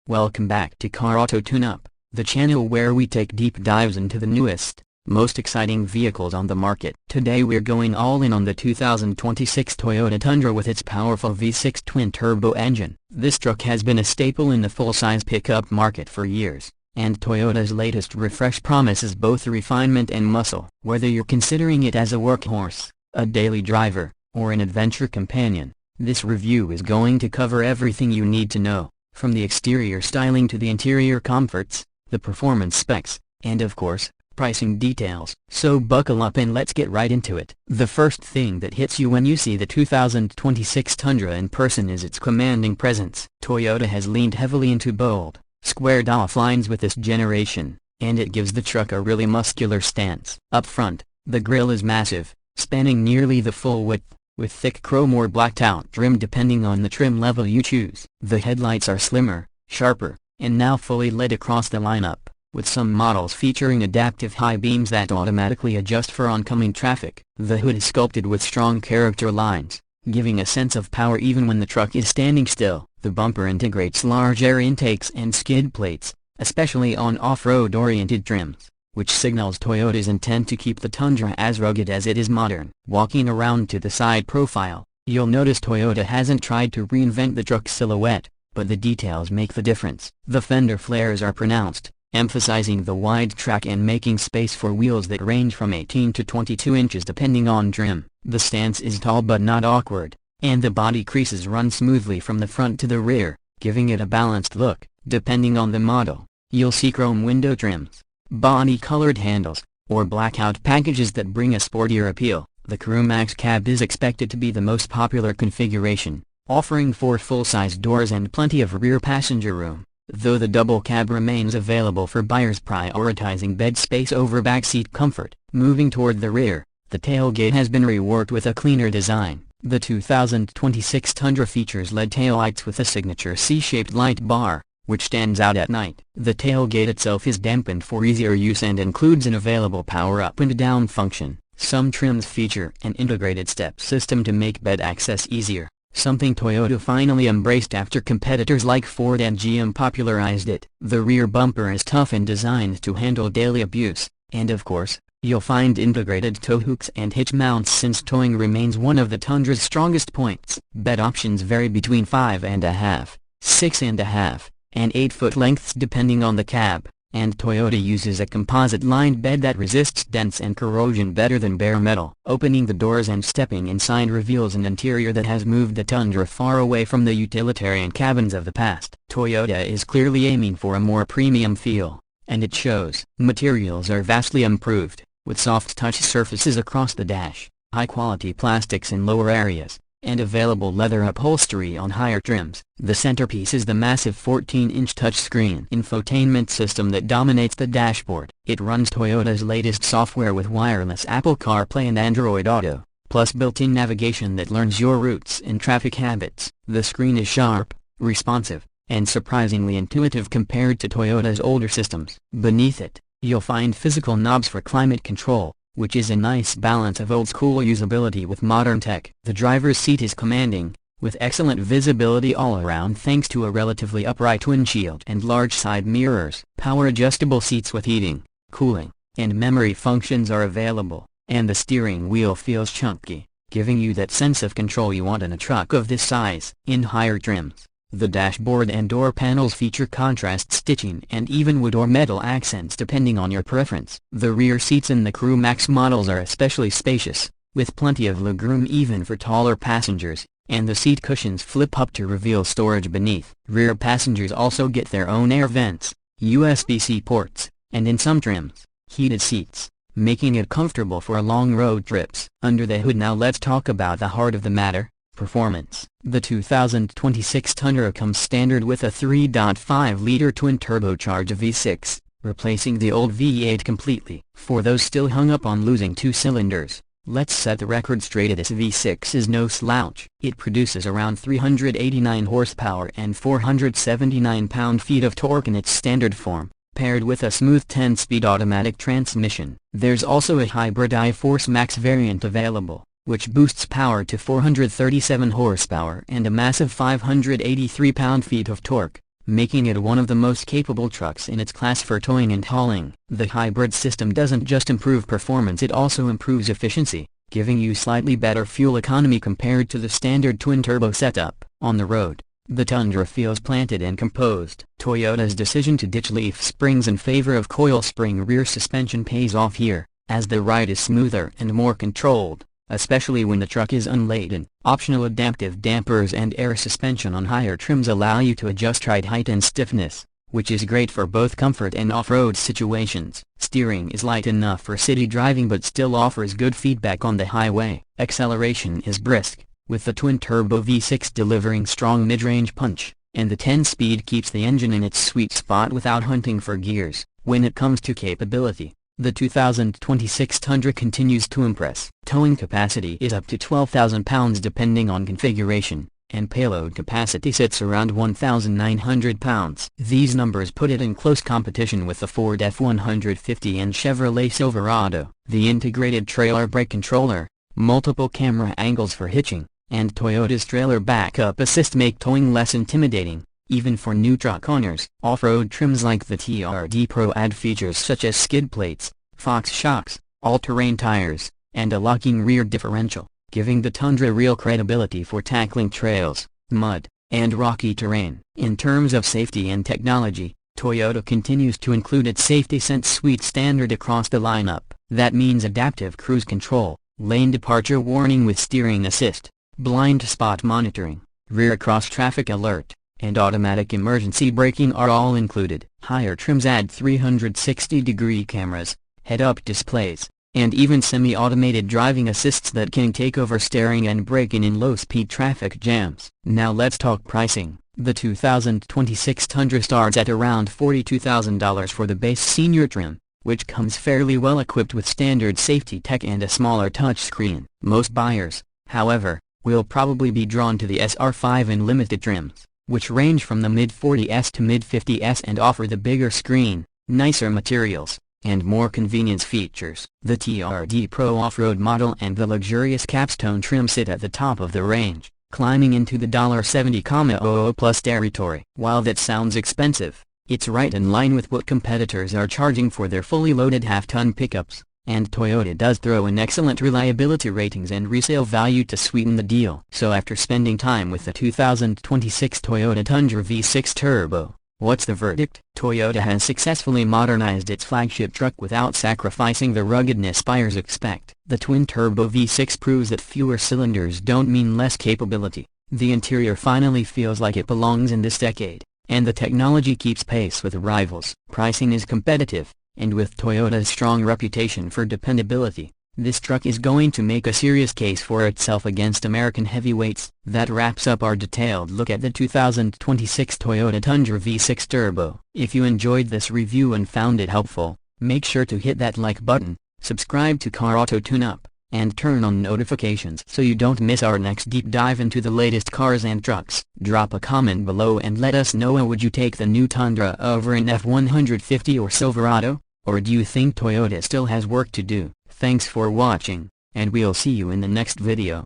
Welcome back to Car Auto Tune-Up, the channel where we take deep dives into the newest, most exciting vehicles on the market. Today we're going all in on the 2026 Toyota Tundra with its powerful V6 twin-turbo engine. This truck has been a staple in the full-size pickup market for years, and Toyota's latest refresh promises both refinement and muscle. Whether you're considering it as a workhorse, a daily driver, or an adventure companion, this review is going to cover everything you need to know. From the exterior styling to the interior comforts, the performance specs, and of course, pricing details. So buckle up and let's get right into it. The first thing that hits you when you see the 2026 Tundra in person is its commanding presence. Toyota has leaned heavily into bold, squared-off lines with this generation, and it gives the truck a really muscular stance. Up front, the grille is massive, spanning nearly the full width, with thick chrome or blacked-out trim depending on the trim level you choose. The headlights are slimmer, sharper, and now fully LED across the lineup, with some models featuring adaptive high beams that automatically adjust for oncoming traffic. The hood is sculpted with strong character lines, giving a sense of power even when the truck is standing still. The bumper integrates large air intakes and skid plates, especially on off-road-oriented trims, which signals Toyota's intent to keep the Tundra as rugged as it is modern. Walking around to the side profile, you'll notice Toyota hasn't tried to reinvent the truck's silhouette, but the details make the difference. The fender flares are pronounced, emphasizing the wide track and making space for wheels that range from 18 to 22 inches depending on trim. The stance is tall but not awkward, and the body creases run smoothly from the front to the rear, giving it a balanced look. Depending on the model, you'll see chrome window trims, body-colored handles, or blackout packages that bring a sportier appeal. The Crew Max cab is expected to be the most popular configuration, offering 4 full-size doors and plenty of rear passenger room, though the double cab remains available for buyers prioritizing bed space over backseat comfort. Moving toward the rear, the tailgate has been reworked with a cleaner design. The 2026 Tundra features LED taillights with a signature C-shaped light bar, which stands out at night. The tailgate itself is dampened for easier use and includes an available power up and down function. Some trims feature an integrated step system to make bed access easier, something Toyota finally embraced after competitors like Ford and GM popularized it. The rear bumper is tough and designed to handle daily abuse, and of course, you'll find integrated tow hooks and hitch mounts since towing remains one of the Tundra's strongest points. Bed options vary between 5.5, 6.5, and 8-foot lengths depending on the cab, and Toyota uses a composite-lined bed that resists dents and corrosion better than bare metal. Opening the doors and stepping inside reveals an interior that has moved the Tundra far away from the utilitarian cabins of the past. Toyota is clearly aiming for a more premium feel, and it shows. Materials are vastly improved, with soft touch surfaces across the dash, high-quality plastics in lower areas, and available leather upholstery on higher trims. The centerpiece is the massive 14-inch touchscreen infotainment system that dominates the dashboard. It runs Toyota's latest software with wireless Apple CarPlay and Android Auto, plus built-in navigation that learns your routes and traffic habits. The screen is sharp, responsive, and surprisingly intuitive compared to Toyota's older systems. Beneath it, you'll find physical knobs for climate control, which is a nice balance of old-school usability with modern tech. The driver's seat is commanding, with excellent visibility all around thanks to a relatively upright windshield and large side mirrors. Power-adjustable seats with heating, cooling, and memory functions are available, and the steering wheel feels chunky, giving you that sense of control you want in a truck of this size. In higher trims, the dashboard and door panels feature contrast stitching and even wood or metal accents depending on your preference. The rear seats in the Crew Max models are especially spacious, with plenty of legroom even for taller passengers, and the seat cushions flip up to reveal storage beneath. Rear passengers also get their own air vents, USB-C ports, and in some trims, heated seats, making it comfortable for long road trips. Under the hood now let's talk about the heart of the matter, performance. The 2026 Tundra comes standard with a 3.5-liter twin-turbocharged V6, replacing the old V8 completely. For those still hung up on losing 2 cylinders, let's set the record straight. This V6 is no slouch. It produces around 389 horsepower and 479 pound-feet of torque in its standard form, paired with a smooth 10-speed automatic transmission. There's also a hybrid iForce Max variant available, which boosts power to 437 horsepower and a massive 583 pound-feet of torque, making it one of the most capable trucks in its class for towing and hauling. The hybrid system doesn't just improve performance, it also improves efficiency, giving you slightly better fuel economy compared to the standard twin-turbo setup. On the road, the Tundra feels planted and composed. Toyota's decision to ditch leaf springs in favor of coil spring rear suspension pays off here, as the ride is smoother and more controlled, especially when the truck is unladen. Optional adaptive dampers and air suspension on higher trims allow you to adjust ride height and stiffness, which is great for both comfort and off-road situations. Steering is light enough for city driving but still offers good feedback on the highway. Acceleration is brisk, with the twin-turbo V6 delivering strong mid-range punch, and the 10-speed keeps the engine in its sweet spot without hunting for gears. When it comes to capability, the 2026 Tundra continues to impress. Towing capacity is up to 12,000 pounds depending on configuration, and payload capacity sits around 1,900 pounds. These numbers put it in close competition with the Ford F-150 and Chevrolet Silverado. The integrated trailer brake controller, multiple camera angles for hitching, and Toyota's trailer backup assist make towing less intimidating, even for new truck owners. Off-road trims like the TRD Pro add features such as skid plates, Fox shocks, all-terrain tires, and a locking rear differential, giving the Tundra real credibility for tackling trails, mud, and rocky terrain. In terms of safety and technology, Toyota continues to include its Safety Sense suite standard across the lineup. That means adaptive cruise control, lane departure warning with steering assist, blind spot monitoring, rear cross-traffic alert, and automatic emergency braking are all included. Higher trims add 360-degree cameras, head-up displays, and even semi-automated driving assists that can take over steering and braking in low-speed traffic jams. Now let's talk pricing. The 2026 Tundra starts at around $42,000 for the base senior trim, which comes fairly well equipped with standard safety tech and a smaller touchscreen. Most buyers, however, will probably be drawn to the SR5 and limited trims, which range from the mid-40s to mid-50s and offer the bigger screen, nicer materials, and more convenience features. The TRD Pro off-road model and the luxurious capstone trim sit at the top of the range, climbing into the $70,000 plus territory. While that sounds expensive, it's right in line with what competitors are charging for their fully loaded half-ton pickups, and Toyota does throw in excellent reliability ratings and resale value to sweeten the deal. So after spending time with the 2026 Toyota Tundra V6 Turbo, what's the verdict? Toyota has successfully modernized its flagship truck without sacrificing the ruggedness buyers expect. The twin-turbo V6 proves that fewer cylinders don't mean less capability. The interior finally feels like it belongs in this decade, and the technology keeps pace with rivals. Pricing is competitive, and with Toyota's strong reputation for dependability, this truck is going to make a serious case for itself against American heavyweights. That wraps up our detailed look at the 2026 Toyota Tundra V6 Turbo. If you enjoyed this review and found it helpful, make sure to hit that like button, subscribe to Car Auto Tune-Up, and turn on notifications so you don't miss our next deep dive into the latest cars and trucks. Drop a comment below and let us know, would you take the new Tundra over an F-150 or Silverado? Or do you think Toyota still has work to do? Thanks for watching, and we'll see you in the next video.